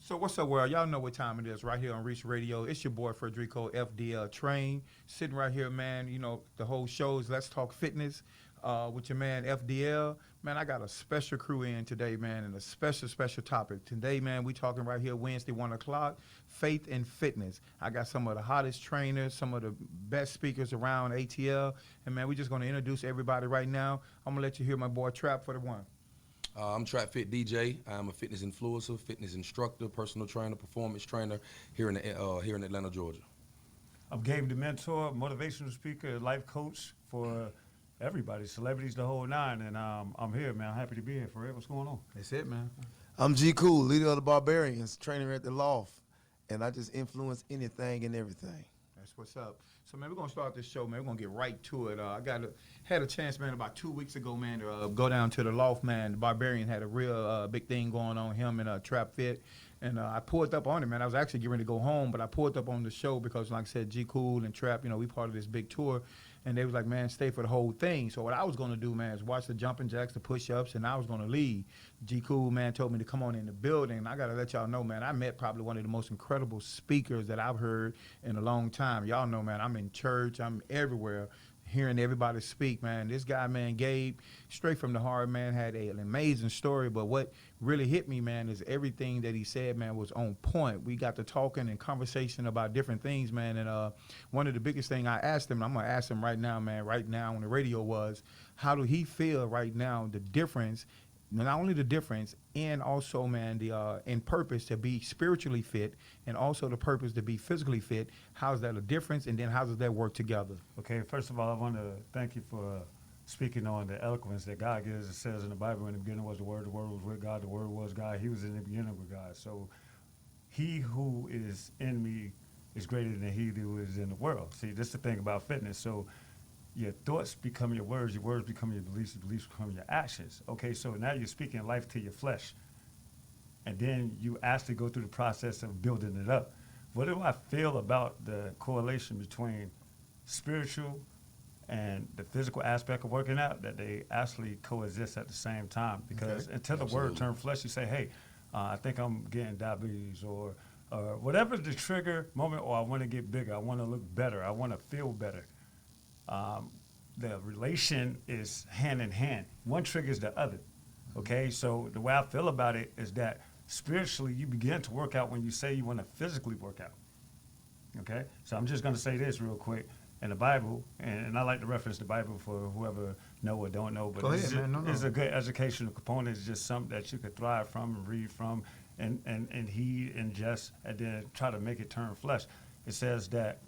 So what's up, world? Y'all know what time it is right here on Reach Radio. It's your boy Frederico FDL Train sitting right here, man. You know the whole show is Let's Talk Fitness with your man FDL. Man, I got a special crew in today, man, and a special topic today, man. We talking right here Wednesday 1 o'clock, faith and fitness. I got some of the hottest trainers, some of the best speakers around ATL, and man, we just gonna introduce everybody right now. I'm gonna let you hear my boy Trap for the one. I'm Trap Fit DJ. I'm a fitness influencer, fitness instructor, personal trainer, performance trainer here in Atlanta, Georgia. I'm Gabe, the mentor, motivational speaker, life coach for everybody, celebrities, the whole nine. And I'm here, man. I'm happy to be here. For real, what's going on? That's it, man. I'm G Cool, leader of the Barbarians, trainer at the Loft, and I just influence anything and everything. That's what's up. So, man, we're going to start this show, man. We're going to get right to it. Had a chance, man, about 2 weeks ago, man, to go down to the Loft, man. The Barbarian had a real big thing going on, him and Trap Fit. And I pulled up on it, man. I was actually getting ready to go home, but I pulled up on the show because, like I said, G Cool and Trap, we part of this big tour. And they was like, man, stay for the whole thing. So what I was going to do, man, is watch the jumping jacks, the push-ups, and I was going to leave. G Cool, man, told me to come on in the building. And I got to let y'all know, man, I met probably one of the most incredible speakers that I've heard in a long time. Y'all know, man, I'm in church. I'm everywhere hearing everybody speak, man. This guy, man, Gabe, straight from the heart, man, had an amazing story. But what really hit me, man, is everything that he said, man, was on point. We got to talking and conversation about different things, man. And one of the biggest thing I asked him, I'm going to ask him right now, man, right now on the radio was, how do he feel right now, the difference, not only the difference, and also, man, the in purpose to be spiritually fit, and also the purpose to be physically fit. How's that a difference, and then how does that work together? Okay, first of all, I want to thank you for speaking on the eloquence that God gives. It says in the Bible, in the beginning was the Word was with God, the Word was God. He was in the beginning with God. So he who is in me is greater than he who is in the world. See, this is the thing about fitness. So your thoughts become your words become your beliefs become your actions. Okay, so now you're speaking life to your flesh. And then you actually go through the process of building it up. What do I feel about the correlation between spiritual and the physical aspect of working out, that they actually coexist at the same time? Because until the word turned flesh, you say, hey, I think I'm getting diabetes, or whatever the trigger moment, or I want to get bigger, I want to look better, I want to feel better. The relation is hand in hand. One triggers the other. Okay, so the way I feel about it is that spiritually you begin to work out when you say you want to physically work out. Okay, so I'm just going to say this real quick. In the Bible, and I like to reference the Bible for whoever know or don't know, but it's a good educational component. It's just something that you could thrive from and read from and heed, ingest, and then try to make it turn flesh. It says that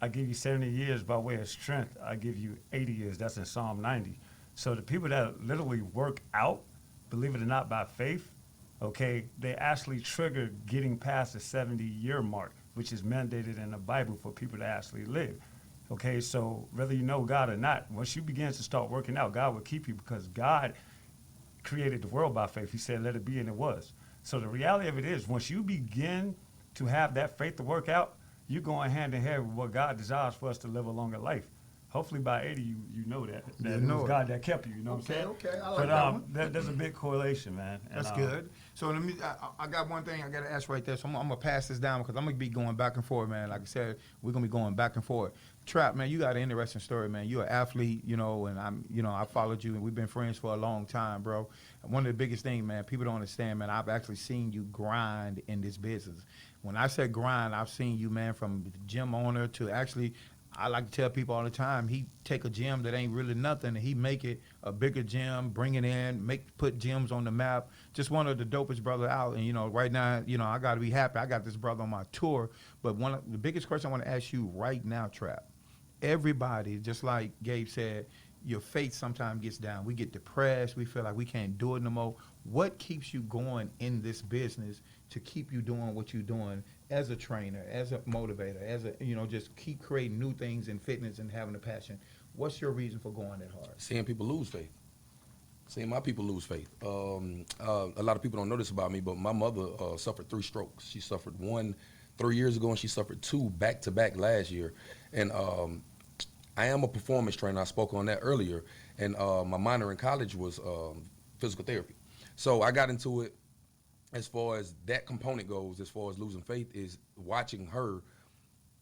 I give you 70 years by way of strength. I give you 80 years. That's in Psalm 90. So the people that literally work out, believe it or not, by faith, okay, they actually trigger getting past the 70-year mark, which is mandated in the Bible for people to actually live. Okay, so whether you know God or not, once you begin to start working out, God will keep you, because God created the world by faith. He said, let it be, and it was. So the reality of it is, once you begin to have that faith to work out, you're going hand in hand with what God desires for us to live a longer life. Hopefully by 80, you know that it was God that kept you. You know what I'm saying? Okay, I like that one. There's a big correlation, man. And, that's good. So let me. I got one thing I got to ask right there. So I'm gonna pass this down because I'm gonna be going back and forth, man. Like I said, we're gonna be going back and forth. Trap, man, you got an interesting story, man. You're an athlete, and I followed you, and we've been friends for a long time, bro. One of the biggest things, man, people don't understand, man. I've actually seen you grind in this business. When I say grind, I've seen you, man, from the gym owner to actually. I like to tell people all the time, he take a gym that ain't really nothing and he make it a bigger gym, bring it in, put gyms on the map. Just one of the dopest brother out. And, right now, I got to be happy. I got this brother on my tour. But one of the biggest question I want to ask you right now, Trap, everybody, just like Gabe said, your faith sometimes gets down. We get depressed. We feel like we can't do it no more. What keeps you going in this business to keep you doing what you're doing as a trainer, as a motivator, as a, just keep creating new things in fitness and having a passion? What's your reason for going that hard? Seeing people lose faith. Seeing my people lose faith. A lot of people don't know this about me, but my mother suffered 3 strokes. She suffered one 3 years ago, and she suffered 2 back-to-back last year. And I am a performance trainer. I spoke on that earlier. And my minor in college was physical therapy. So I got into it as far as that component goes, as far as losing faith, is watching her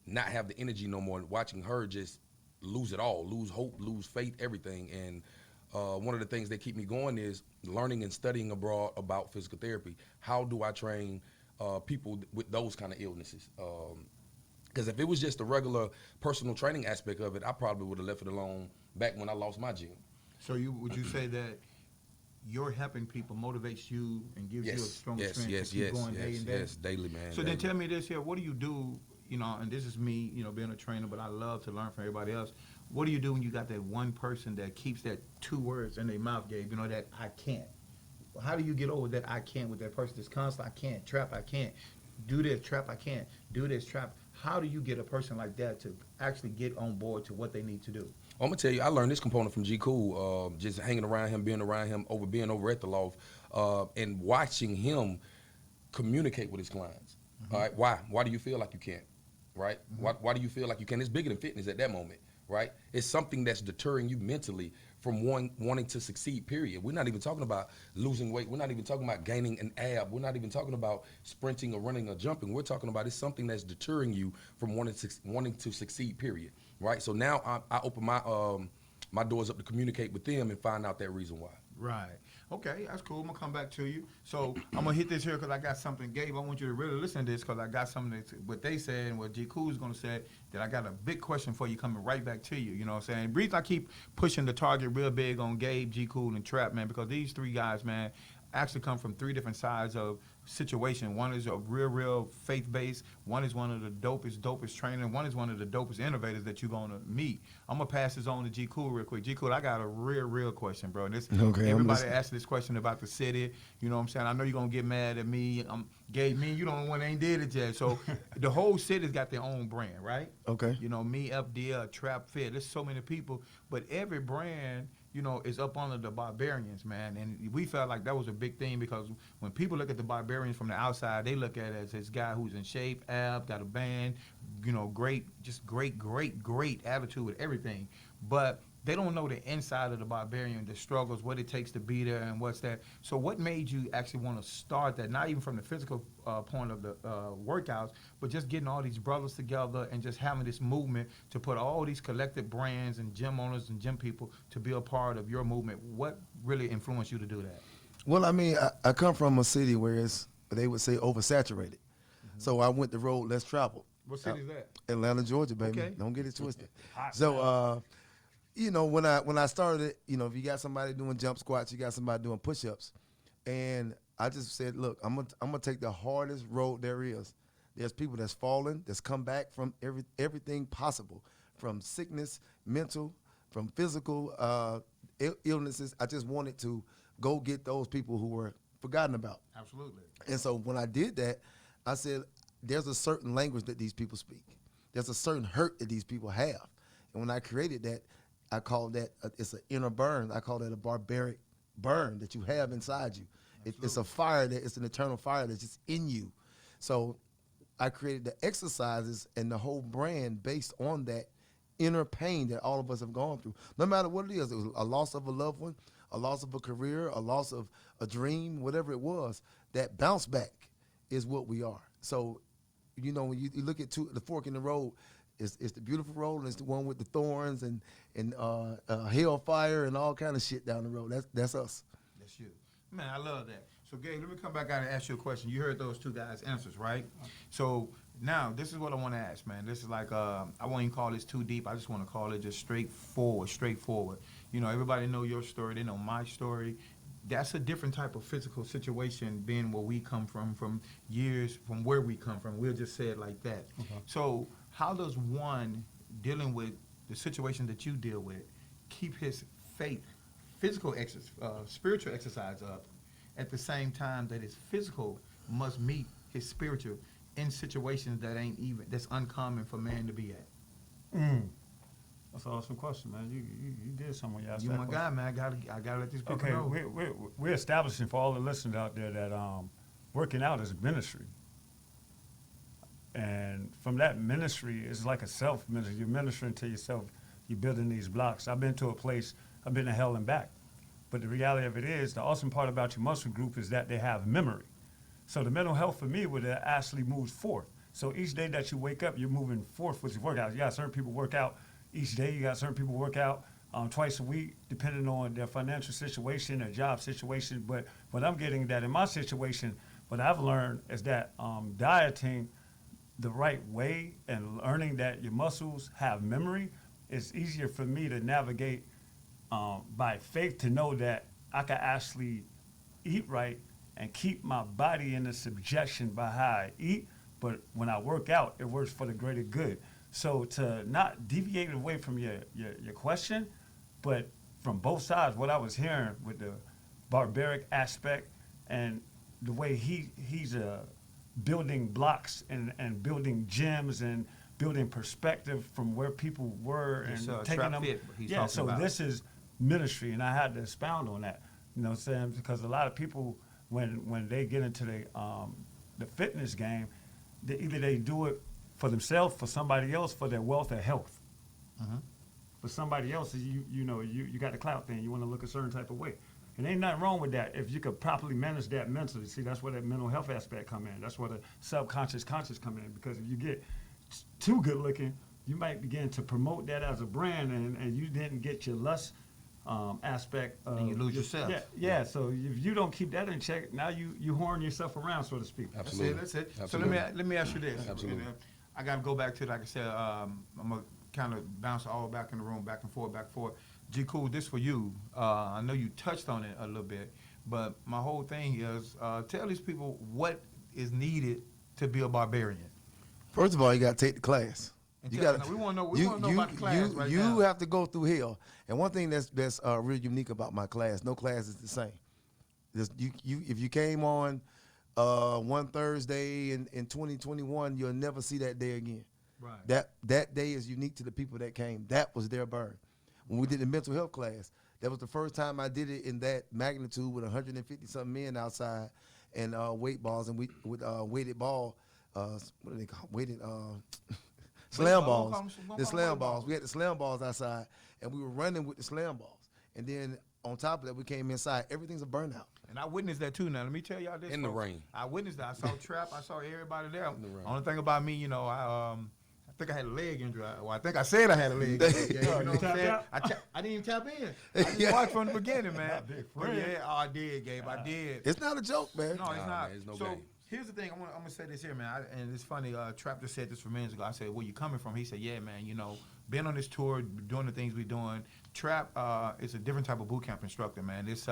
not have the energy no more, watching her just lose it all, lose hope, lose faith, everything. And one of the things that keep me going is learning and studying abroad about physical therapy. How do I train people with those kind of illnesses? Because if it was just a regular personal training aspect of it, I probably would have left it alone back when I lost my gym. So would you say that you're helping people motivates you and gives you a strong strength to keep going day and day? Yes, daily, man. So then tell me this here, what do you do, and this is me, being a trainer, but I love to learn from everybody else. What do you do when you got that one person that keeps that two words in their mouth, Gabe, that I can't? How do you get over that I can't with that person that's constant, I can't, trap, I can't, do this, trap, I can't, do this, trap. How do you get a person like that to actually get on board to what they need to do? I'm gonna tell you, I learned this component from G Cool, just hanging around him, being around him, being over at the loft, and watching him communicate with his clients. All right, why do you feel like you can't? Right? Why do you feel like you can't? It's bigger than fitness at that moment, right? It's something that's deterring you mentally from wanting to succeed, period. We're not even talking about losing weight. We're not even talking about gaining an ab. We're not even talking about sprinting or running or jumping. We're talking about it's something that's deterring you from wanting to succeed, period. Right? So now I open my doors up to communicate with them and find out that reason why. Right. Okay, that's cool. I'm going to come back to you. So I'm going to hit this here because I got something. Gabe, I want you to really listen to this because I got something what they said and what G. Cool is going to say that I got a big question for you coming right back to you. You know what I'm saying? Breeze, I keep pushing the target real big on Gabe, G. Cool, and Trap, man, because these three guys, man, actually come from three different sides of situation. One is a real faith-based. One is one of the dopest trainer. One is one of the dopest innovators that you're going to meet. I'm going to pass this on to G. Cool real quick. G. Cool, I got a real question, bro. And everybody asked this question about the city. You know what I'm saying? I know you're going to get mad at me. Gabe, me, you don't want ain't did it yet. So the whole city's got their own brand, right? Okay. Me, FDL, Trap Fit. There's so many people. But every brand is up under the Barbarians, man. And we felt like that was a big thing because when people look at the Barbarians from the outside, they look at it as this guy who's in shape, ab, got a band, great attitude with everything. But they don't know the inside of the Barbarian, the struggles, what it takes to be there and what's that. So what made you actually want to start that, not even from the physical point of the workouts, but just getting all these brothers together and just having this movement to put all these collective brands and gym owners and gym people to be a part of your movement? What really influenced you to do that? Well, I mean, I come from a city where they would say oversaturated. Mm-hmm. So I went the road less traveled. What city is that? Atlanta, Georgia, baby. Okay. Don't get it twisted. So, when I started, if you got somebody doing jump squats, you got somebody doing push-ups, and I just said, look, I'm gonna take the hardest road there is. There's people that's fallen, that's come back from everything possible, from sickness, mental, from physical illnesses. I just wanted to go get those people who were forgotten about. Absolutely. And so when I did that, I said, there's a certain language that these people speak. There's a certain hurt that these people have. And when I created that, I call that, it's an inner burn. I call that a barbaric burn that you have inside you. It's a fire, it's an eternal fire that's just in you. So I created the exercises and the whole brand based on that inner pain that all of us have gone through. No matter what it was a loss of a loved one, a loss of a career, a loss of a dream, whatever it was, that bounce back is what we are. So, when you look at the fork in the road, it's the beautiful road, and it's the one with the thorns and hellfire and all kind of shit down the road. That's us. That's you. Man, I love that. So, Gabe, let me come back out and ask you a question. You heard those two guys' answers, right? So, now, this is what I want to ask, man. This is like, I won't even call this too deep. I just want to call it just straightforward. Everybody know your story. They know my story. That's a different type of physical situation being where we come from years from where we come from. We'll just say it like that. Okay. So, how does one dealing with the situation that you deal with keep his faith, spiritual exercise up at the same time that his physical must meet his spiritual in situations that's uncommon for man to be at? That's an awesome question, man. You did something when you asked you that my question. guy, man. I gotta let these people Okay, know. we're establishing for all the listeners out there that working out is ministry. And from that ministry, it's like a self-ministry. You're ministering to yourself. You're building these blocks. I've been to a place, I've been to hell and back. But the reality of it is, the awesome part about your muscle group is that they have memory. So the mental health for me would actually move forth. So each day that you wake up, you're moving forth with your workouts. You got certain people work out each day. You got certain people work out twice a week, depending on their financial situation, their job situation. But what I'm getting that in my situation, what I've learned is that dieting the right way and learning that your muscles have memory, it's easier for me to navigate by faith to know that I can actually eat right and keep my body in a subjection by how I eat. But when I work out, it works for the greater good. So to not deviate away from your question, but from both sides, what I was hearing with the barbaric aspect and the way he's building blocks and building gyms and building perspective from where people were and taking Trap them. Fit, he's Yeah, talking so about. this is ministry, and I had to expound on that. You know what I'm saying? Because a lot of people, when they get into the fitness game, either they do it for themselves, for somebody else, for their wealth or health. For somebody else, you got the clout thing. You want to look a certain type of way. And ain't nothing wrong with that if you could properly manage that mentally. See, that's where that mental health aspect come in. That's where the subconscious, conscious come in. Because if you get too good looking, you might begin to promote that as a brand, and you didn't get your lust aspect. And you lose yourself. Yeah. So if you don't keep that in check, now you horn yourself around, so to speak. Absolutely. That's it. Absolutely. So let me ask you this. Absolutely. I got to go back to, like I said, I'm gonna kind of bounce all back in the room, back and forth, back and forth. G Cool, this for you. I know you touched on it a little bit, but my whole thing is tell these people what is needed to be a barbarian. First of all, you got to take the class. And You tell- got we wanna know about the class right now. have to go through hell. And one thing that's real unique about my class, no class is the same. If you came on one Thursday in 2021, you'll never see that day again. Right. That day is unique to the people that came. That was their burn. When we did the mental health class, that was the first time I did it in that magnitude with 150 something men outside and weight balls and with weighted ball. What do they call weighted slam ball, balls? we'll The call them slam weight balls. balls. We had the slam balls outside, and we were running with the slam balls. And then on top of that, we came inside. Everything's a burnout. And I witnessed that too. Now let me tell y'all this. In the folks. rain. I witnessed that. I saw Trap. I saw everybody there. the rain. Only thing about me, I think I had a leg injury. Well, I think I said I had a leg injury. Yeah, you know what I'm tapped saying? out? I didn't even tap in. I just watched from the beginning, man. Big But friend. yeah, I did, Gabe. I did. It's not a joke, man. No, it's Nah, not. man, it's no so game. here's the thing. I'm gonna say this here, man. And it's funny. Trap just said this for minutes ago. I said, "Where you coming from?" He said, "Yeah, man. Been on this tour, doing the things we're doing. Trap is a different type of boot camp instructor, man. It's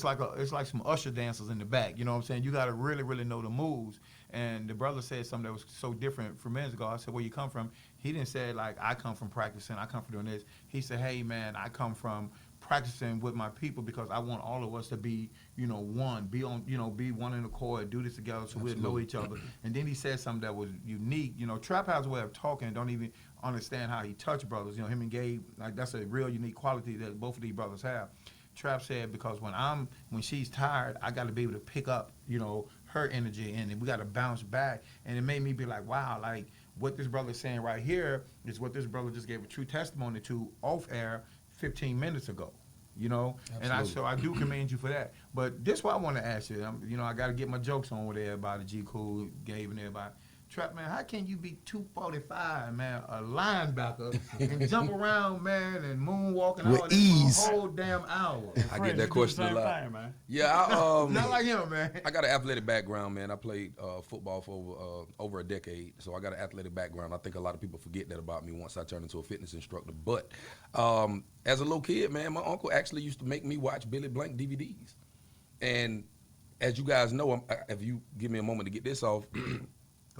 like some usher dancers in the back. You know what I'm saying? You got to really, really know the moves." And the brother said something that was so different from minutes ago. I said, "Where you come from?" He didn't say like, "I come from practicing. I come from doing this." He said, "Hey, man, I come from practicing with my people because I want all of us to be, one, be one in accord, do this together so we'll know each other." And then he said something that was unique. Trap has a way of talking, don't even understand how he touched brothers. Him and Gabe, like that's a real unique quality that both of these brothers have. Trap said, because when she's tired, I got to be able to pick up, her energy, and we got to bounce back. And it made me be like, wow, like what this brother is saying right here is what this brother just gave a true testimony to off air 15 minutes ago. And I do commend you for that. But this is what I want to ask you. I got to get my jokes on with everybody, G Cool, Gabe, and everybody. Trap, man, how can you be 245, man, a linebacker, and jump around, man, and moonwalking With all ease. that for a whole damn hour? I get that question a lot. Man. Yeah, Not like him, man. I got an athletic background, man. I played football for over a decade, so I got an athletic background. I think a lot of people forget that about me once I turned into a fitness instructor. But as a little kid, man, my uncle actually used to make me watch Billy Blank DVDs. And as you guys know, if you give me a moment to get this off,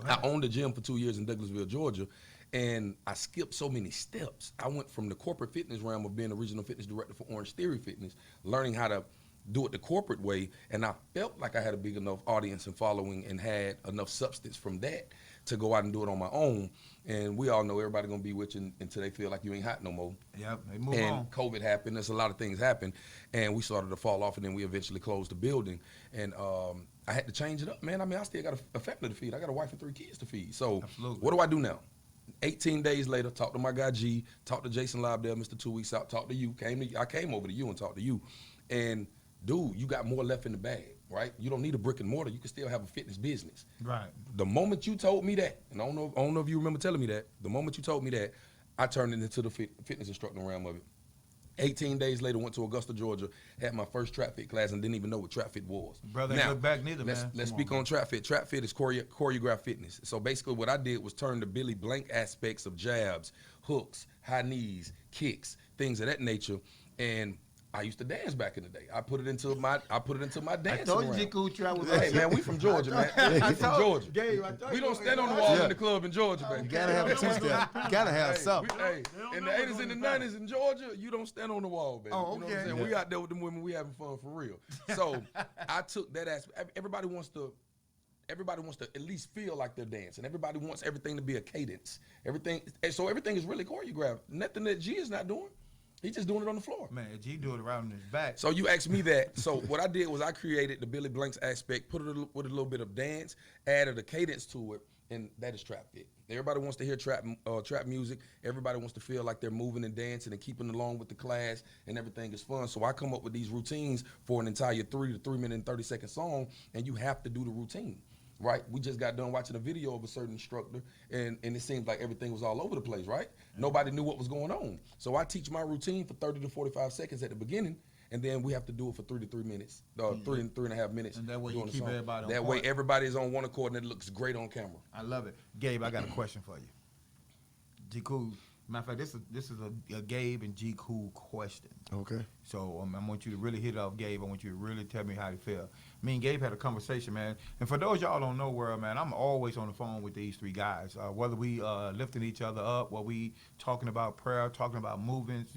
I owned a gym for 2 years in Douglasville, Georgia, and I skipped so many steps. I went from the corporate fitness realm of being a regional fitness director for Orange Theory Fitness, learning how to do it the corporate way, and I felt like I had a big enough audience and following and had enough substance from that to go out and do it on my own. And we all know everybody gonna be with you until they feel like you ain't hot no more. Yep, they move And on. COVID happened. There's a lot of things happened, and we started to fall off, and then we eventually closed the building. And I had to change it up, man. I mean, I still got a family to feed. I got a wife and 3 kids to feed. So Absolutely. what do I do now? 18 days later, talk to my guy G, talk to Jason Lobdell, Mr. 2 Weeks Out, talk to you. I came over to you and talked to you. And dude, you got more left in the bag. right? You don't need a brick and mortar. You can still have a fitness business. Right. The moment you told me that, and I don't know if you remember telling me that, the moment you told me that, I turned it into the fitness instructor realm of it. 18 days later, went to Augusta, Georgia, had my first trap fit class and didn't even know what trap fit was. Brother, ain't look back neither, man. Let's speak on trap fit. Trap fit is choreographed fitness. So basically what I did was turn the Billy Blank aspects of jabs, hooks, high knees, kicks, things of that nature, and I used to dance back in the day. I put it into my dancing I told you realm. G-Cool travel. Hey man, we from Georgia, man. We from Georgia. Gabe, I told We you. don't stand on the wall in the club in Georgia, baby. You gotta have a two-step. You gotta have something. In the 80s and the 90s in Georgia, you don't stand on the wall, baby. Oh, You know what I'm okay. saying? We out there with them women, we having fun for real. So I took that aspect. Everybody wants to at least feel like they're dancing. Everybody wants everything to be a cadence. Everything is really choreographed. Nothing that G is not doing. He's just doing it on the floor. Man, G do it around his back. So you asked me that. So what I did was I created the Billy Blanks aspect, put it with a little bit of dance, added a cadence to it, and that is trap fit. Everybody wants to hear trap music. Everybody wants to feel like they're moving and dancing and keeping along with the class, and everything is fun. So I come up with these routines for an entire 3 to 3 minute and 30-second song, and you have to do the routine. Right, we just got done watching a video of a certain instructor, and it seemed like everything was all over the place. Right, nobody knew what was going on. So I teach my routine for 30 to 45 seconds at the beginning, and then we have to do it for 3 to 3 minutes, 3.5 minutes. And that way doing you the keep song. everybody on That way point. everybody is on one accord, and it looks great on camera. I love it. Gabe, I got a question for you. G Cool. Matter of fact, this is a Gabe and G Cool question. Okay. So I want you to really hit it off, Gabe. I want you to really tell me how you feel. Me and Gabe had a conversation, man. And for those y'all don't know, where man, I'm always on the phone with these three guys. Whether we lifting each other up, whether we talking about prayer, talking about movements,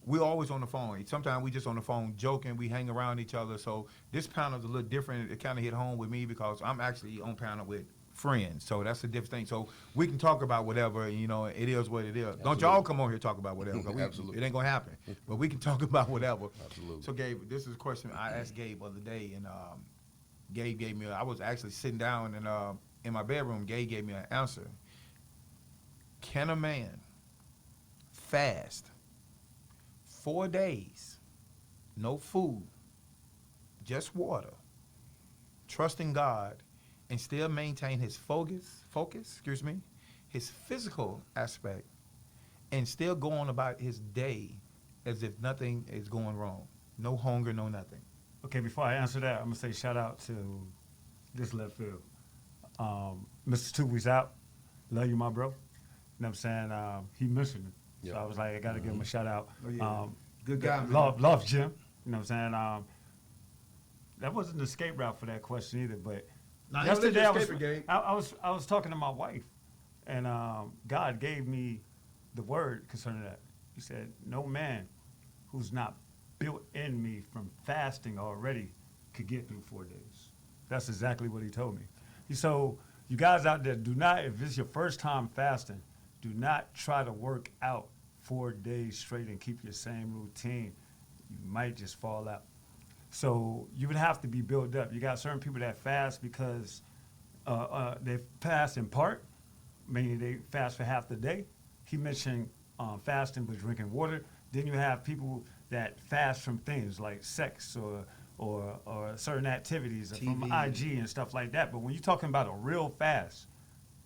we always on the phone. Sometimes we just on the phone joking. We hang around each other. So this panel's a little different. It kind of hit home with me because I'm actually on panel with friends. So that's a different thing. So we can talk about whatever, it is what it is. Absolutely. Don't y'all come on here talk about whatever. 'Cause Absolutely. It ain't going to happen. But we can talk about whatever. Absolutely. So Gabe, this is a question I asked Gabe the other day, and Gabe gave me, I was actually sitting down and in my bedroom, Gabe gave me an answer. Can a man fast 4 days, no food, just water, trusting God, and still maintain his focus, his physical aspect, and still go on about his day as if nothing is going wrong? No hunger, no nothing. Okay, before I answer that, I'm gonna say shout out to this left field. Mr. 2 Weeks Out, love you, my bro. You know what I'm saying? He mentioned it. So Yeah. I was like, I gotta give him a shout out. Oh, yeah. Good guy, man. Love Jim. You know what I'm saying? That wasn't the escape route for that question either, but Now, yesterday I I was talking to my wife, and God gave me the word concerning that. He said, "No man who's not built in me from fasting already could get through 4 days." That's exactly what he told me. So you guys out there, do not, if it's your first time fasting, do not try to work out 4 days straight and keep your same routine. You might just fall out. So you would have to be built up. You got certain people that fast because they fast in part, meaning they fast for half the day. He mentioned fasting but drinking water. Then you have people that fast from things like sex or certain activities from TV. IG and stuff like that. But when you're talking about a real fast,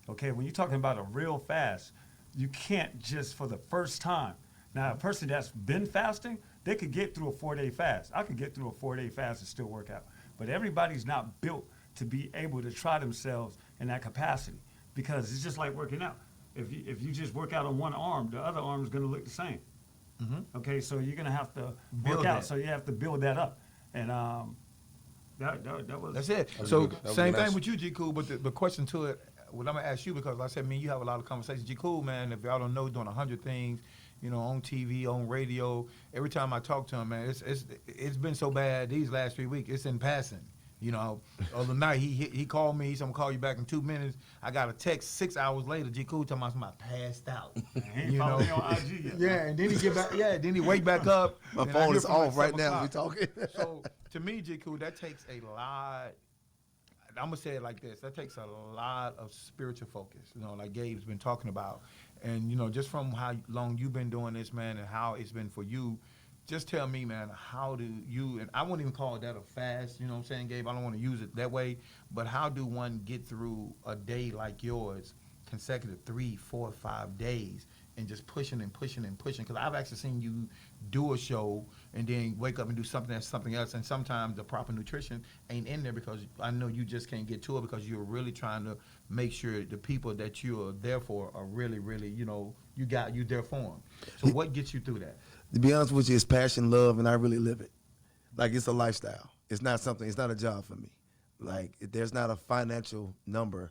okay, when you're talking about a real fast, you can't just for the first time. Now, a person that's been fasting, they could get through a 4-day fast. I could get through a 4-day fast and still work out. But everybody's not built to be able to try themselves in that capacity because it's just like working out. If you just work out on one arm, the other arm is going to look the same. Mm-hmm. Okay, so you're going to have to Build work out. that. So you have to build that up. And that was... That's it. That was So good. That was same good thing answer. with you, G Cool. But the question to it, what I'm gonna ask you, because like I said, you have a lot of conversations. G Cool, man, if y'all don't know, doing 100 things, on TV, on radio. Every time I talk to him, man, it's been so bad these last 3 weeks. It's in passing. Other night he called me. He said, "I'm gonna call you back in 2 minutes." I got a text 6 hours later. G Cool talking about somebody passed out. He ain't followed me on IG yet. Yeah, and then he get back. Yeah, then he wake back up. My and I phone hear is from like off right 7 now. We o'clock. talking. So to me, G Cool, that takes a lot. I'm gonna say it like this: that takes a lot of spiritual focus. Like Gabe's been talking about, and just from how long you've been doing this, man, and how it's been for you. just tell me, man, how do you, and I wouldn't even call that a fast, you know what I'm saying, Gabe? I don't want to use it that way, but how do one get through a day like yours, consecutive 3, 4, 5 days, and just pushing and pushing and pushing? Because I've actually seen you do a show and then wake up and do something that's something else, and sometimes the proper nutrition ain't in there because I know you just can't get to it because you're really trying to make sure the people that you're there for are really, really, you there for them. So what gets you through that? To be honest with you, it's passion, love, and I really live it. Like, it's a lifestyle. It's not something, it's not a job for me. Like, there's not a financial number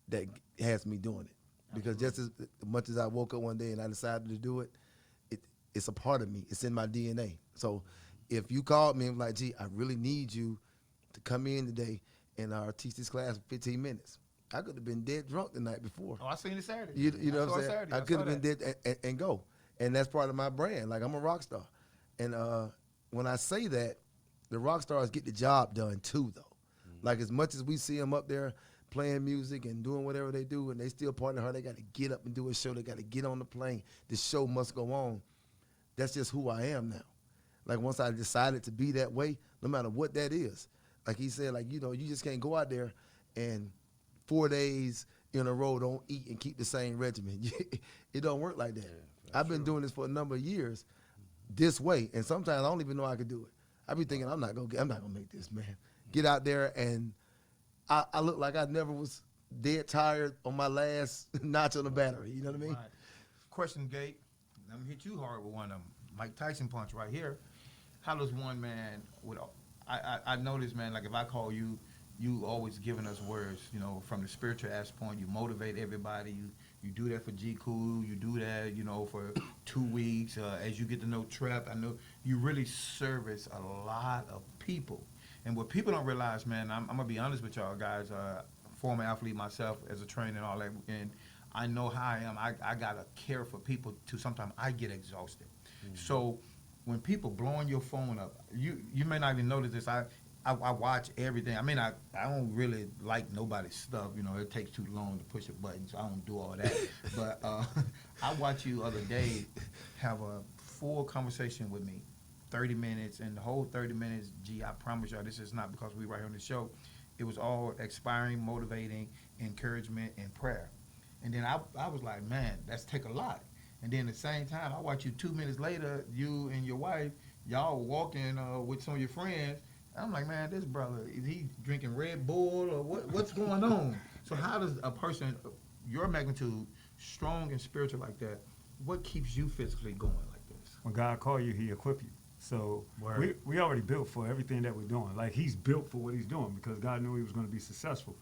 that has me doing it. Because just as much as I woke up one day and I decided to do it, it's a part of me. It's in my DNA. So if you called me and like, gee, I really need you to come in today and teach this class for 15 minutes, I could have been dead drunk the night before. Oh, I seen it Saturday. You know what I'm saying? Saturday. I could have been dead and go. And that's part of my brand. Like, I'm a rock star. And when I say that, the rock stars get the job done too, though. Like, as much as we see them up there playing music and doing whatever they do, and they still partner hard, they got to get up and do a show. They got to get on the plane. The show must go on. That's just who I am now. Like, once I decided to be that way, no matter what that is. Like he said, like, you just can't go out there and 4 days in a row don't eat and keep the same regimen. It don't work like that. Yeah, I've been doing this for a number of years this way, and sometimes I don't even know I could do it. I be thinking, I'm not gonna make this, man. Get out there, and I look like I never was dead tired on my last notch on the battery. You know what I mean? Right. Question, Gabe. I'm gonna hit you hard with one of them. Mike Tyson punch right here. How does one man with? I notice, man. Like, if I call you, you always giving us words. From the spiritual aspect, you motivate everybody. You do that for G Cool. You do that, for 2 weeks. As you get to know Trap, I know you really service a lot of people. And what people don't realize, man, I'm gonna be honest with y'all guys. Former athlete myself, as a trainer and all that, and I know how I am. I gotta care for people too. Sometimes I get exhausted. Mm-hmm. So when people blowing your phone up, you may not even notice this. I watch everything. I mean, I don't really like nobody's stuff. It takes too long to push a button, so I don't do all that. But I watched you the other day have a full conversation with me, 30 minutes, and the whole 30 minutes, gee, I promise y'all, this is not because we right here on the show. It was all inspiring, motivating, encouragement, and prayer. And then I was like, man, that's take a lot. And then at the same time, I watch you 2 minutes later, you and your wife, y'all walking with some of your friends. I'm like, man, this brother, is he drinking Red Bull or what's going on? So how does a person, your magnitude, strong and spiritual like that, what keeps you physically going like this? When God called you, he equipped you. So Word. we already built for everything that we're doing. Like, he's built for what he's doing because God knew he was going to be successful.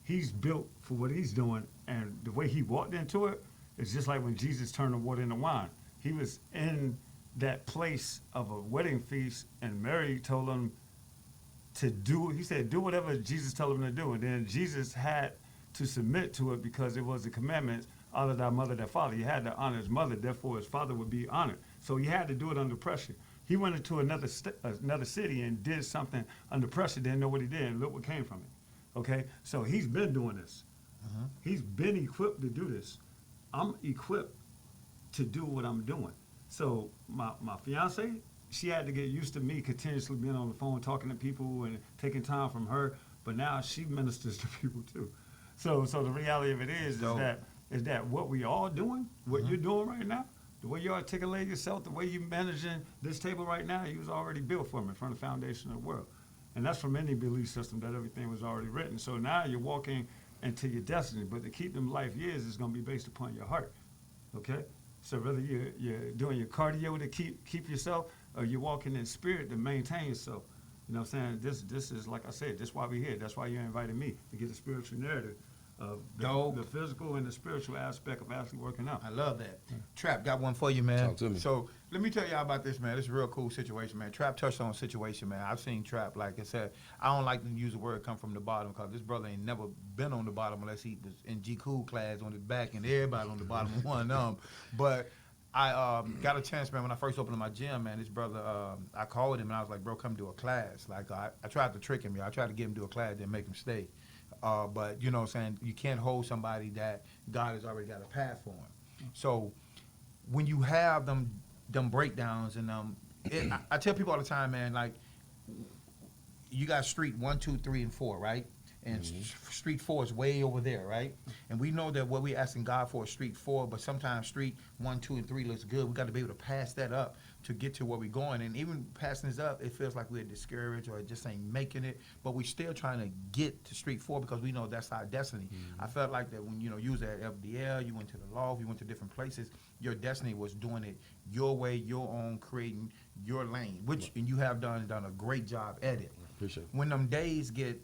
He's built for what he's doing, and the way he walked into it is just like when Jesus turned the water into wine. He was in that place of a wedding feast, and Mary told him he said, do whatever Jesus told him to do. And then Jesus had to submit to it because it was the commandments, honor thy mother, thy father. He had to honor his mother, therefore his father would be honored. So he had to do it under pressure. He went into another city and did something under pressure, didn't know what he did, and look what came from it. Okay? So he's been doing this. Uh-huh. He's been equipped to do this. I'm equipped to do what I'm doing. So my fiance, she had to get used to me continuously being on the phone, talking to people and taking time from her. But now she ministers to people too. So the reality of it is that what we all doing, what you're doing right now, the way you articulate yourself, the way you're managing this table right now, you was already built for me from the foundation of the world. And that's from any belief system that everything was already written. So now you're walking into your destiny. But to keep them life years is going to be based upon your heart. Okay? So whether you're doing your cardio to keep yourself, or you're walking in spirit to maintain yourself. You know what I'm saying? This is, like I said, that's why we're here. That's why you invited me, to get the spiritual narrative of the physical and the spiritual aspect of actually working out. I love that. Trap, got one for you, man. Talk to me. So let me tell y'all about this, man. This is a real cool situation, man. Trap touched on a situation, man. I've seen Trap, like I said, I don't like to use the word come from the bottom because this brother ain't never been on the bottom unless he was in G Cool class on his back and everybody on the bottom of one of them. But I got a chance, man, when I first opened my gym, man, this brother, I called him and I was like, bro, come do a class. Like, I tried to trick him. I tried to get him to do a class, then make him stay. But, you know what I'm saying, you can't hold somebody that God has already got a path for him. So when you have them breakdowns and I tell people all the time, man, like, you got street 1, 2, 3, and 4, right? And street 4 is way over there, right? And we know that what we're asking God for is street 4, but sometimes street 1, 2, and 3 looks good. We got to be able to pass that up to get to where we're going. And even passing this up, it feels like we're discouraged or just ain't making it. But we're still trying to get to street 4 because we know that's our destiny. I felt like that when you was at FDL, you went to the loft, you went to different places. Your destiny was doing it your way, your own, creating your lane, which and you have done a great job at it. Appreciate it. When them days get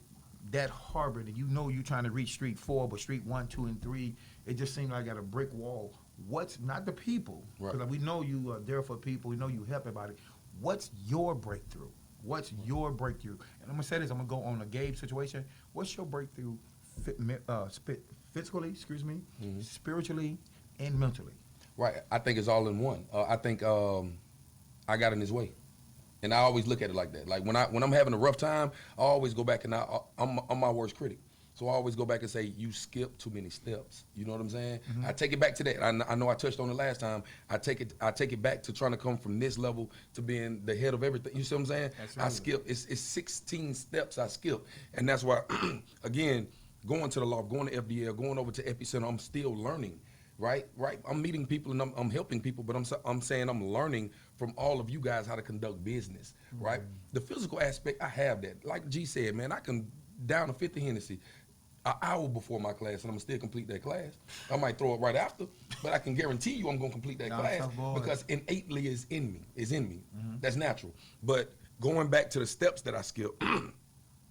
that harbored and you're trying to reach street 4, but street 1, 2, and 3, it just seems like I got a brick wall. What's not the people? Because we know you are there for people. We know you help everybody. What's your breakthrough? What's your breakthrough? And I'm gonna say this. I'm gonna go on a Gabe situation. What's your breakthrough, physically? Spiritually, and mentally. Right. I think it's all in one. I think I got in his way. And I always look at it like that. Like when I'm having a rough time, I always go back and I'm my worst critic. So I always go back and say, you skipped too many steps. You know what I'm saying? I take it back to that. I know I touched on it last time. I take it back to trying to come from this level to being the head of everything. You see what I'm saying? Absolutely. I skip. It's 16 steps I skip. And that's why, again, going to the loft, going to FDL, going over to Epicenter, I'm still learning. Right. I'm meeting people and I'm helping people, but I'm saying I'm learning from all of you guys how to conduct business. Right. The physical aspect, I have that. Like G said, man, I can down a 50 Hennessy an hour before my class and I'm gonna still complete that class. I might throw it right after, but I can guarantee you I'm gonna complete that class because innately is in me. That's natural. But going back to the steps that I skipped,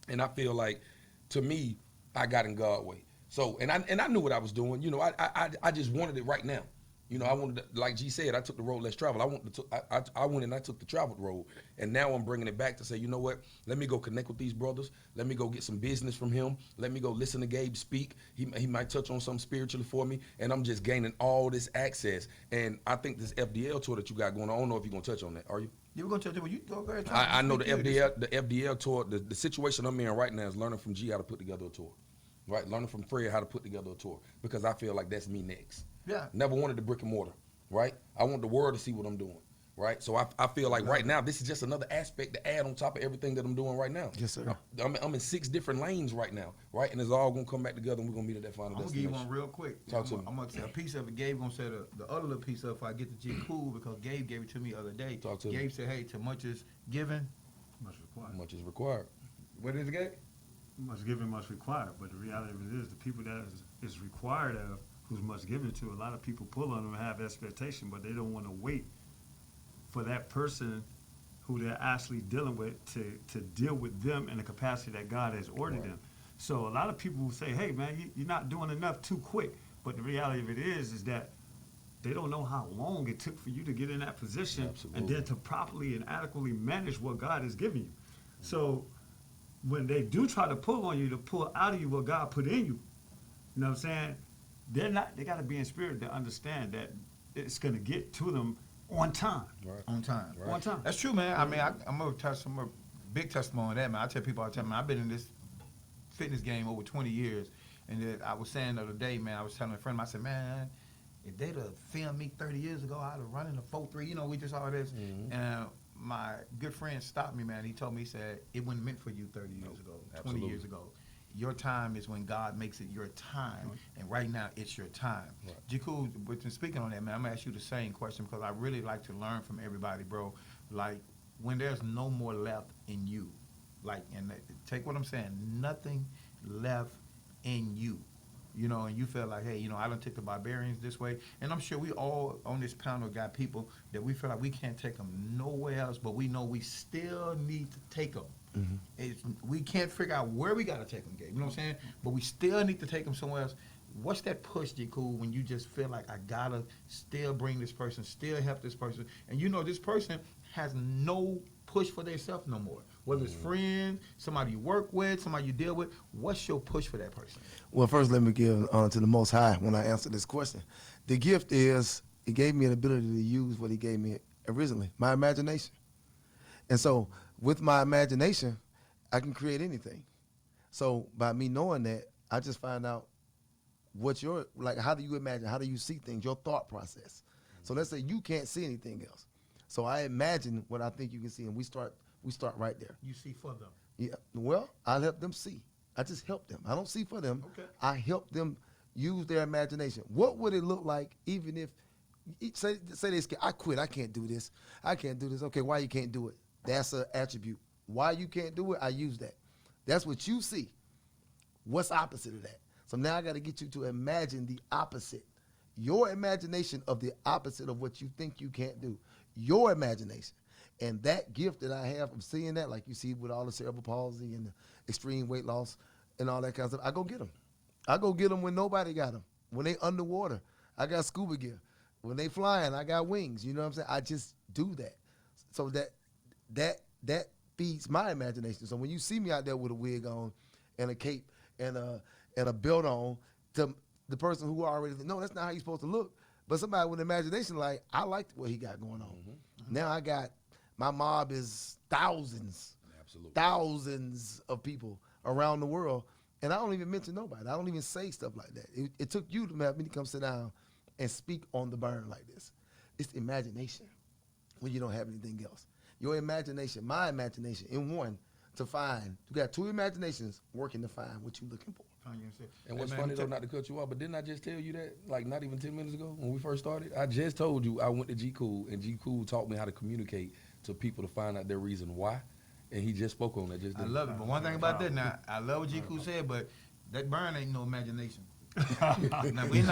and I feel like, to me, I got in God's way. So, and I knew what I was doing. You know, I just wanted it right now. You know, I wanted to, like G said, I took the road less traveled. I went and I took the traveled road, and now I'm bringing it back to say, you know what? Let me go connect with these brothers. Let me go get some business from him. Let me go listen to Gabe speak. He might touch on something spiritually for me, and I'm just gaining all this access. And I think this FDL tour that you got going on, I don't know if you're gonna touch on that. Are you? You were gonna touch it, but you go ahead. I know the FDL tour. The situation I'm in right now is learning from G how to put together a tour. Right, learning from Fred how to put together a tour because I feel like that's me next. Yeah. Never wanted the brick and mortar, right? I want the world to see what I'm doing, right? So I feel like right now this is just another aspect to add on top of everything that I'm doing right now. Yes, sir. I'm in 6 different lanes right now, right? And it's all gonna come back together and we're gonna meet at that final I'm gonna destination. give you one real quick. Talk to me. I'm gonna say a piece of it. Gabe gonna say the other little piece of it if I get the G cool because Gabe gave it to me the other day. Talk to Gabe me. said, "Hey, too much is given." Much required. Much is required. What is it, Gabe? Much given, much required. But the reality of it is, the people that is required of, who's much given to, a lot of people pull on them and have expectation, but they don't want to wait for that person who they're actually dealing with to deal with them in the capacity that God has ordered them. So a lot of people will say, hey, man, you're not doing enough too quick. But the reality of it is that they don't know how long it took for you to get in that position and then to properly and adequately manage what God has given you. So when they do try to pull on you to pull out of you what God put in you, you know what I'm saying? They got to be in spirit to understand that it's going to get to them on time. Right. On time. Right. On time. That's true, man. I mean, I'm a big testimony on that, man. I tell people all the time, man, I've been in this fitness game over 20 years. And then I was saying the other day, man, I was telling a friend, I said, man, if they'd have filmed me 30 years ago, I'd have run in the 4.3. You know, we just all this. And my good friend stopped me, man. He told me, he said, it wasn't meant for you 30 years ago, 20 years ago. Your time is when God makes it your time. And right now, it's your time. Right. Jiku, but speaking on that, man, I'm going to ask you the same question because I really like to learn from everybody, bro. Like, when there's no more left in you, like, and take what I'm saying, nothing left in you. You know, and you feel like, hey, you know, I done took the barbarians this way. And I'm sure we all on this panel got people that we feel like we can't take them nowhere else, but we know we still need to take them. We can't figure out where we got to take them, Gabe. You know what I'm saying? But we still need to take them somewhere else. What's that push, Jiku, when you just feel like I got to still bring this person, still help this person, and you know this person has no push for themselves no more? Whether it's friends, somebody you work with, somebody you deal with, what's your push for that person? Well, first, let me give honor to the Most High when I answer this question. The gift is, He gave me an ability to use what He gave me originally, my imagination. And so, with my imagination, I can create anything. So, by me knowing that, I just find out how do you imagine, how do you see things, your thought process. So, let's say you can't see anything else. So I imagine what I think you can see, and we start right there. You see for them. Yeah. Well, I help them see. I just help them. I don't see for them. Okay. I help them use their imagination. What would it look like even if say they scared, I quit, I can't do this. I can't do this. Okay, why you can't do it? That's an attribute. Why you can't do it, I use that. That's what you see. What's opposite of that? So now I got to get you to imagine the opposite. Your imagination of the opposite of what you think you can't do. Your imagination. And that gift that I have of seeing that, like you see with all the cerebral palsy and the extreme weight loss and all that kind of stuff, I go get them. I go get them when nobody got them. When they underwater, I got scuba gear. When they flying, I got wings. You know what I'm saying? I just do that. So that feeds my imagination. So when you see me out there with a wig on and a cape and a belt on, to the person who already no, that's not how you're supposed to look. But somebody with imagination, like, I like what he got going on. Mm-hmm. Now I got, my mob is thousands, Absolutely. thousands of people around the world, and I don't even mention nobody. I don't even say stuff like that. It took you to have me to come sit down and speak on the burn like this. It's imagination when you don't have anything else. Your imagination, my imagination, in one, to find. You got two imaginations working to find what you're looking for. And what's funny though, not to cut you off, but didn't I just tell you that, like, not even 10 minutes ago when we first started? I just told you I went to G Cool, and G Cool taught me how to communicate to people to find out their reason why, and he just spoke on that. Just I love it, but one thing about that, now I love what G Cool said, but that burn ain't no imagination. Now we're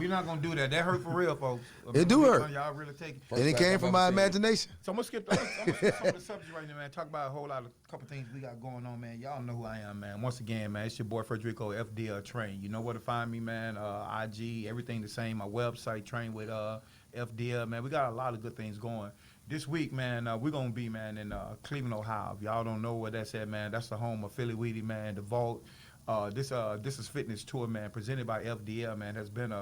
not gonna do that. That hurt for real, folks. It do hurt. Y'all really take it. And it came from my imagination. So I'm gonna skip some of the subjects right now, man. Talk about a whole lot of couple things we got going on, man. Y'all know who I am, man. Once again, man, it's your boy Frederico, FDL Train. You know where to find me, man. IG, everything the same. My website, Train with FDL, man. We got a lot of good things going. This week, man, we're gonna be, man, in Cleveland, Ohio. If y'all don't know where that's at, man, that's the home of Philly Weedy, man, the Vault. This is Fitness Tour, man, presented by FDL, man. Has been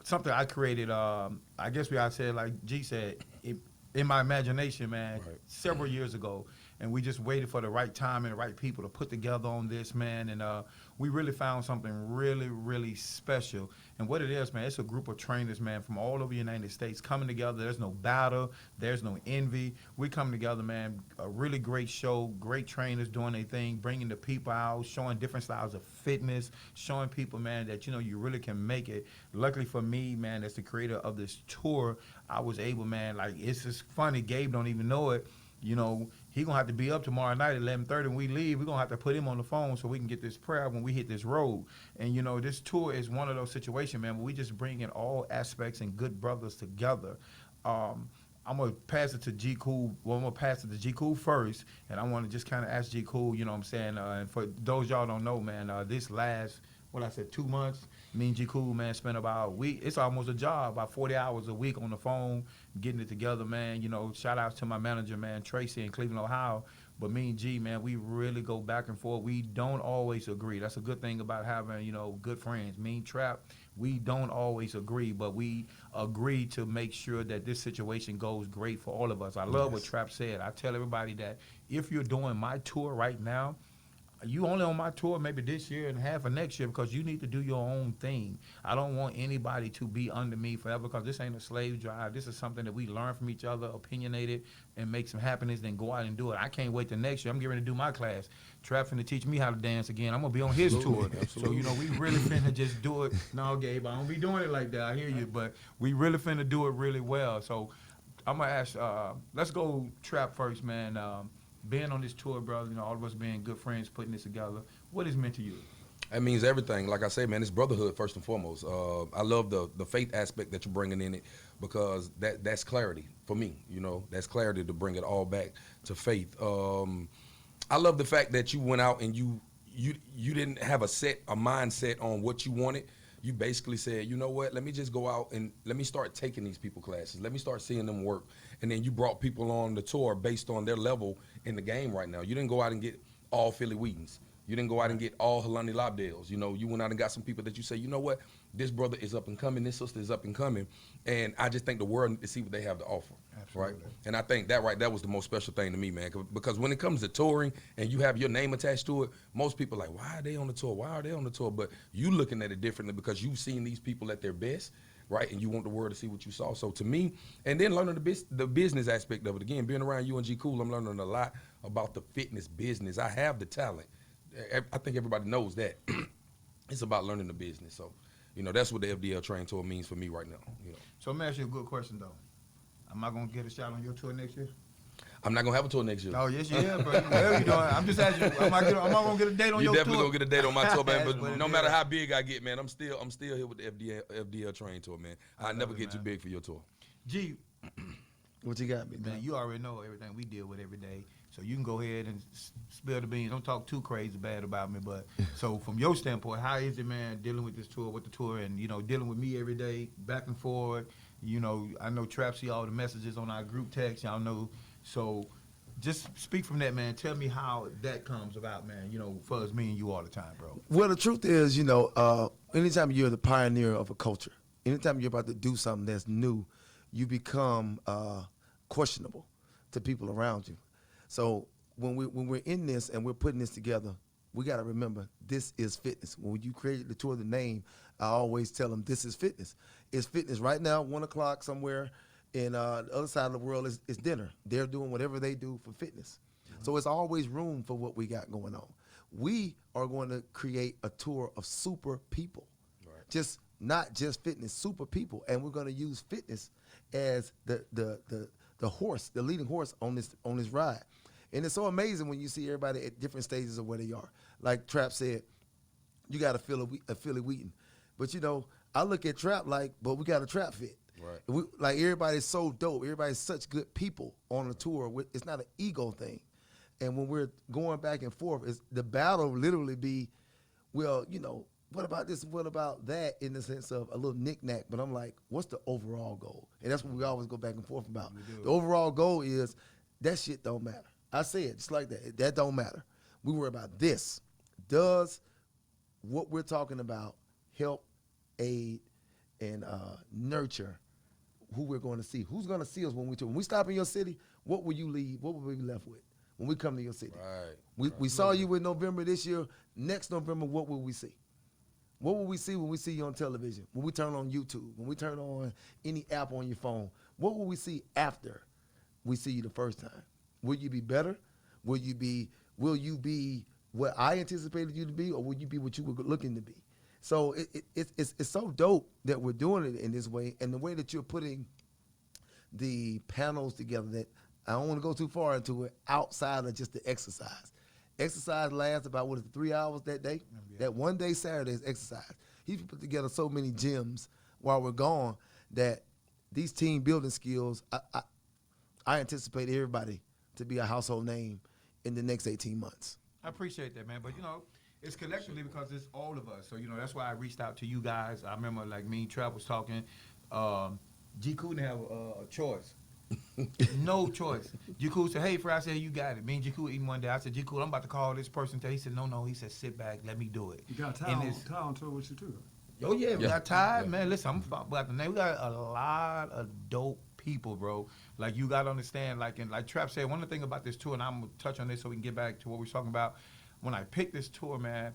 something I created. I guess I said, like G said, in my imagination, man, Right. several years ago, and we just waited for the right time and the right people to put together on this, man. And we really found something really, really special. And what it is, man, it's a group of trainers, man, from all over the United States coming together. There's no battle. There's no envy. We come together, man, a really great show, great trainers doing their thing, bringing the people out, showing different styles of fitness, showing people, man, that, you really can make it. Luckily for me, man, as the creator of this tour, I was able, man, like, it's just funny. Gabe don't even know it. He going to have to be up tomorrow night at 11:30 when we leave. We're going to have to put him on the phone so we can get this prayer when we hit this road. And, this tour is one of those situations, man, where we just bring in all aspects and good brothers together. I'm going to pass it to G Cool. Well, I'm going to pass it to G Cool first. And I want to just kind of ask G Cool, you know what I'm saying? And for those y'all don't know, man, this last, 2 months, me and G Cool, man, spent about a week. It's almost a job, about 40 hours a week on the phone, getting it together, man. Shout outs to my manager, man, Tracy in Cleveland, Ohio. But me and G, man, we really go back and forth. We don't always agree. That's a good thing about having, good friends. Me and Trap, we don't always agree, but we agree to make sure that this situation goes great for all of us. I love what Trap said. I tell everybody that if you're doing my tour right now, you only on my tour maybe this year and half of next year because you need to do your own thing. I don't want anybody to be under me forever because this ain't a slave drive. This is something that we learn from each other, opinionated, and make some happiness, then go out and do it. I can't wait till next year. I'm getting ready to do my class. Trap finna teach me how to dance again. I'm going to be on his tour. Absolutely. So, we really finna just do it. No, Gabe, I don't be doing it like that. I hear you. But we really finna do it really well. So I'm going to ask, let's go Trap first, man. Being on this tour, brother, all of us being good friends, putting this together, what is meant to you? It means everything. Like I say, man, it's brotherhood first and foremost. I love the faith aspect that you're bringing in it because that's clarity for me. That's clarity to bring it all back to faith. I love the fact that you went out and you didn't have a mindset on what you wanted. You basically said, you know what, let me just go out and let me start taking these people classes. Let me start seeing them work. And then you brought people on the tour based on their level in the game right now. You didn't go out and get all Philly Wheatons. You didn't go out and get all Helani Lobdales. You went out and got some people that you say, you know what, this brother is up and coming, this sister is up and coming. And I just think the world needs to see what they have to offer. Absolutely. Right? And I think that was the most special thing to me, man. Because when it comes to touring and you have your name attached to it, most people are like, why are they on the tour? Why are they on the tour? But you looking at it differently because you've seen these people at their best. right? And you want the world to see what you saw. So to me, and then learning the business aspect of it. Again, being around you and G Cool, I'm learning a lot about the fitness business. I have the talent. I think everybody knows that. It's about learning the business. So, that's what the FDL Train Tour means for me right now. So let me ask you a good question though. Am I gonna get a shot on your tour next year? I'm not gonna have a tour next year. Oh yes, you have, bro. Whatever you doing, I'm just asking you. Am I gonna get a date on You your definitely tour? gonna get a date on my tour, man. That's what But it no is. matter how big I get, man, I'm still here with the FDL Train Tour, man. I never it, get too man. big for your tour. G, What you got, me, man, you already know everything we deal with every day, so you can go ahead and spill the beans. Don't talk too crazy bad about me, but so from your standpoint, how is it, man, dealing with this tour, with the tour, and dealing with me every day, back and forth. I know Trap see all the messages on our group text. Y'all know, so just speak from that, man. Tell me how that comes about, man. For us, me and you all the time, bro. Well, the truth is, anytime you're the pioneer of a culture, anytime you're about to do something that's new, you become questionable to people around you. So when we're in this and we're putting this together, we got to remember this is fitness. When you created the tour, the name, I always tell them this is fitness. It's fitness. Right now, 1 o'clock somewhere in the other side of the world is dinner. They're doing whatever they do for fitness. So it's always room for what we got going on. We are going to create a tour of super people. Right. Just not just fitness, super people. And we're going to use fitness as the horse, the leading horse on this ride. And it's so amazing when you see everybody at different stages of where they are. Like Trap said, you got to feel a Philly Wheaton. But I look at Trap but we got a Trap fit. Right. Everybody's so dope. Everybody's such good people on the tour. It's not an ego thing. And when we're going back and forth, the battle literally be, well, what about this? What about that? In the sense of a little knick-knack. But I'm like, what's the overall goal? And that's what we always go back and forth about. The overall goal is that shit don't matter. I say it just like that. That don't matter. We worry about this. Does what we're talking about help, aid, and nurture who we're going to see? Who's going to see us when we tour? When we stop in your city, what will you leave? What will we be left with when we come to your city? Right. We saw you in November this year. Next November, what will we see? What will we see when we see you on television? When we turn on YouTube? When we turn on any app on your phone? What will we see after we see you the first time? Will you be better? Will you be what I anticipated you to be, or will you be what you were looking to be? So it's so dope that we're doing it in this way, and the way that you're putting the panels together. That I don't want to go too far into it outside of just the exercise. Exercise lasts about 3 hours that day. Yeah. That one day Saturday is exercise. He's put together so many gyms while we're gone that these team building skills. I anticipate everybody to be a household name in the next 18 months. I appreciate that, man. But it's collectively because it's all of us. So that's why I reached out to you guys. I remember me and Trap was talking. G couldn't have a choice. No choice. G Cool said, "Hey, Fred," I said, "You got it." Me and G Cool eating one day. I said, "G Cool, I'm about to call this person." He said, "No." He said, "Sit back, let me do it." You got Ty on tour with you too. Oh yeah, we got Ty, man. Listen, I'm about the name. We got a lot of dope people, bro. Like you gotta understand, like Trap said, one of the things about this tour, and I'm gonna touch on this so we can get back to what we're talking about. When I picked this tour, man,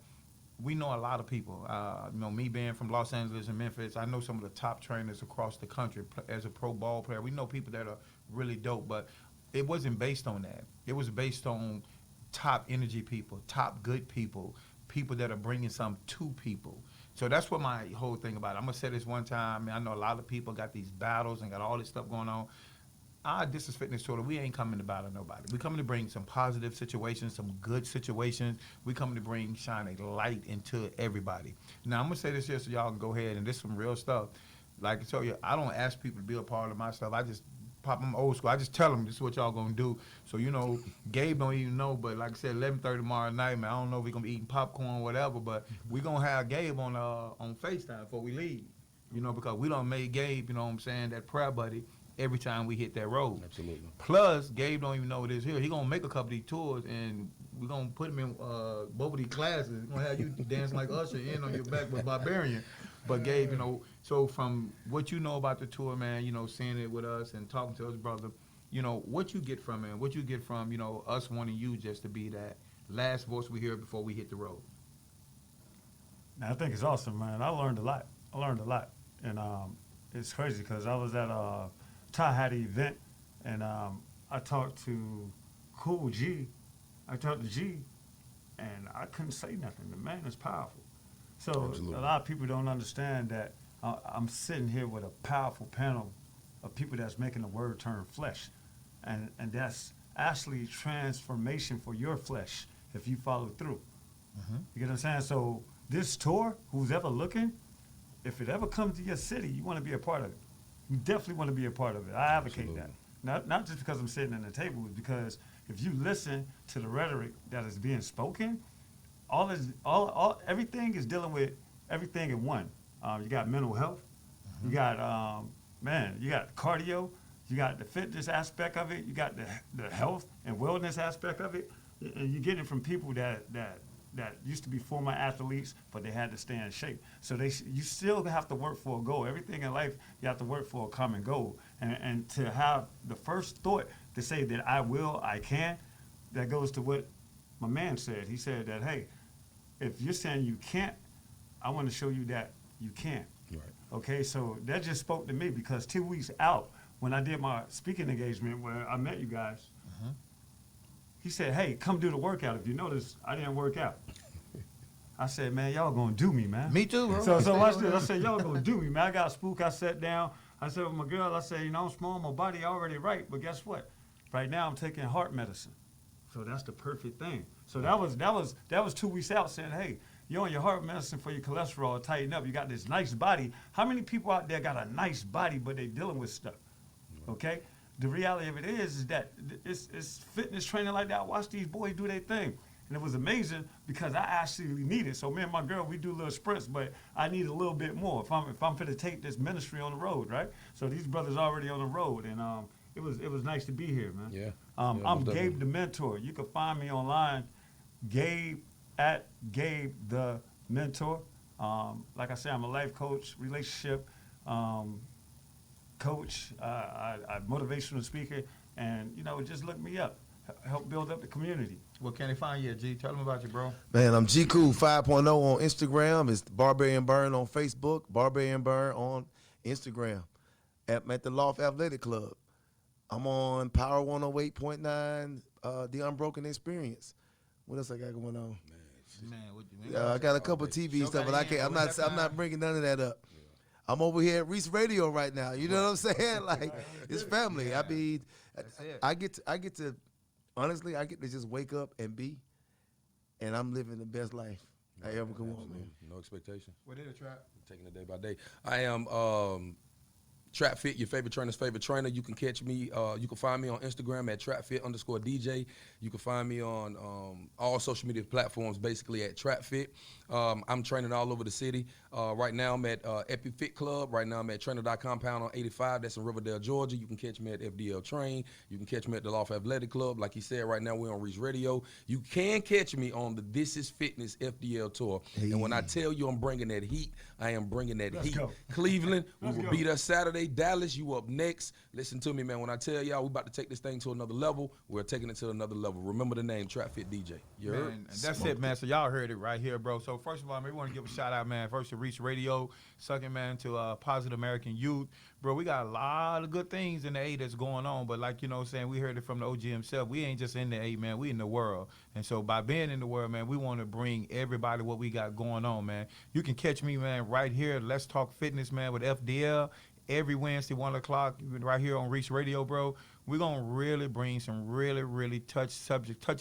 we know a lot of people. Me being from Los Angeles and Memphis, I know some of the top trainers across the country as a pro ball player. We know people that are really dope, but it wasn't based on that. It was based on top energy people, top good people, people that are bringing something to people. So that's what my whole thing about it. I'm going to say this one time. I know a lot of people got these battles and got all this stuff going on. This is Fitness Tour. We ain't coming to battle nobody. We coming to bring some positive situations, some good situations. We coming to shine a light into everybody. Now, I'm going to say this here so y'all can go ahead, and this is some real stuff. Like I tell you, I don't ask people to be a part of my stuff. I just pop them old school. I just tell them this is what y'all going to do. So, Gabe don't even know, but like I said, 11:30 tomorrow night, man, I don't know if we're going to be eating popcorn or whatever, but we going to have Gabe on FaceTime before we leave, because we done made Gabe, that prayer buddy every time we hit that road. Absolutely. Plus, Gabe don't even know it is here. He going to make a couple of these tours, and we're going to put him in both of these classes. We're going to have you dancing like Usher in on your back with Barbarian. But Gabe, so from what you know about the tour, man, seeing it with us and talking to us, brother, what you get from it, what you get from, us wanting you just to be that last voice we hear before we hit the road. I think it's awesome, man. I learned a lot. And it's crazy because I was at a Tallahassee event, and I talked to Cool G. I talked to G, and I couldn't say nothing. The man is powerful. So Absolutely. a lot of people don't understand that I'm sitting here with a powerful panel of people that's making the word turn flesh, and that's actually transformation for your flesh if you follow through. You get what I'm saying? So this tour, who's ever looking, if it ever comes to your city, you want to be a part of it. You definitely want to be a part of it. I advocate Absolutely. that. Not just because I'm sitting at the table, it's because if you listen to the rhetoric that is being spoken, everything is dealing with everything in one. You got mental health, you got you got cardio, you got the fitness aspect of it, you got the health and wellness aspect of it, and you get it from people that used to be former athletes, but they had to stay in shape. So you still have to work for a goal. Everything in life, you have to work for a common goal. And to have the first thought to say that I will, I can, that goes to what my man said. He said that, hey, if you're saying you can't, I want to show you that you can. Right. Okay, so that just spoke to me because 2 weeks out, when I did my speaking engagement where I met you guys, he said, hey, come do the workout. If you notice, I didn't work out. I said, man, y'all gonna do me, man. Me too, bro. So watch this. I said, y'all gonna do me, man. I got spooked. I sat down. I said with my girl, I said, I'm small, my body already right, but guess what? Right now I'm taking heart medicine. So that's the perfect thing. So that was 2 weeks out saying, hey, you're on your heart medicine for your cholesterol, tighten up. You got this nice body. How many people out there got a nice body, but they dealing with stuff? Okay? The reality of it is that it's fitness training like that. I watch these boys do their thing. And it was amazing because I actually need it. So me and my girl, we do little sprints, but I need a little bit more if I'm fit to take this ministry on the road, right? So these brothers already on the road, and it was nice to be here, man. Yeah. I'm most definitely. Gabe the Mentor. You can find me online, Gabe the Mentor. Like I said, I'm a life coach, relationship coach, motivational speaker, and just look me up. Help build up the community. What can they find you at, G? Tell them about you, bro. Man, I'm G Cool 5.0 on Instagram. It's Barbarian Burn on Facebook, Barbarian Burn on Instagram. I'm at the Loft Athletic Club. I'm on Power 108.9, The Unbroken Experience. What else I got going on? I got a couple of TV stuff, but I'm not bringing none of that up. I'm over here at Reese Radio right now. You know what I'm saying? Like, it's family. Yeah. I mean, That's it. I get to honestly, I get to just wake up and be, and I'm living the best life I ever could want, man. No expectation. What is it, Trap? Taking it day by day. I am Trap Fit, your favorite trainer's favorite trainer. You can catch me. You can find me on Instagram at TrapFit_DJ. You can find me on all social media platforms, basically at Trap Fit. I'm training all over the city. Right now I'm at Epi Fit Club. Right now I'm at Trainer Compound on 85. That's in Riverdale, Georgia. You can catch me at FDL Train. You can catch me at the Loft Athletic Club. Like he said, right now we're on Reach Radio. You can catch me on the This Is Fitness FDL tour. Hey. And when I tell you I'm bringing that heat, I am bringing that Let's heat. go. Cleveland, we Let's will go. beat us Saturday. Dallas, you up next. Listen to me, man. When I tell y'all we about to take this thing to another level, we're taking it to another level. Remember the name, Trap Fit DJ. You heard? Man, and that's it, man. So y'all heard it right here, bro. So first of all, man, we want to give a shout out, man. First to Reach Radio, second, man, to Positive American Youth. Bro, we got a lot of good things in the A that's going on, but like, what I'm saying, we heard it from the OG himself. We ain't just in the A, man. We in the world. And so by being in the world, man, we want to bring everybody what we got going on, man. You can catch me, man, right here. Let's Talk Fitness, man, with FDL. Every Wednesday, 1 o'clock, right here on Reach Radio, bro. We're going to really bring some really touchy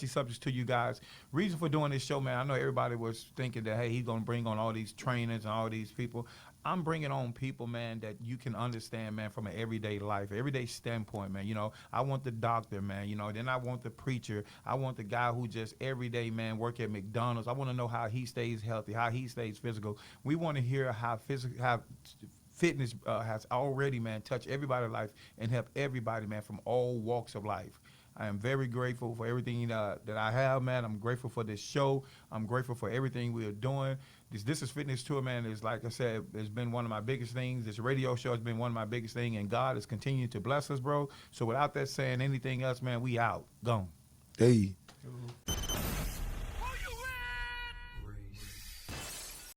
subjects to you guys. Reason for doing this show, man, I know everybody was thinking that, hey, he's going to bring on all these trainers and all these people. I'm bringing on people, man, that you can understand, man, from an everyday life, everyday standpoint, man. I want the doctor, man, then I want the preacher. I want the guy who just every day, man, work at McDonald's. I want to know how he stays healthy, how he stays physical. We want to hear how fitness has already, man, touched everybody's life and helped everybody, man, from all walks of life. I am very grateful for everything that I have, man. I'm grateful for this show. I'm grateful for everything we are doing. This is Fitness Tour, man. Is like I said, it's been one of my biggest things. This radio show has been one of my biggest things, and God is continuing to bless us, bro. So without that saying anything else, man, we out. Gone. Hey.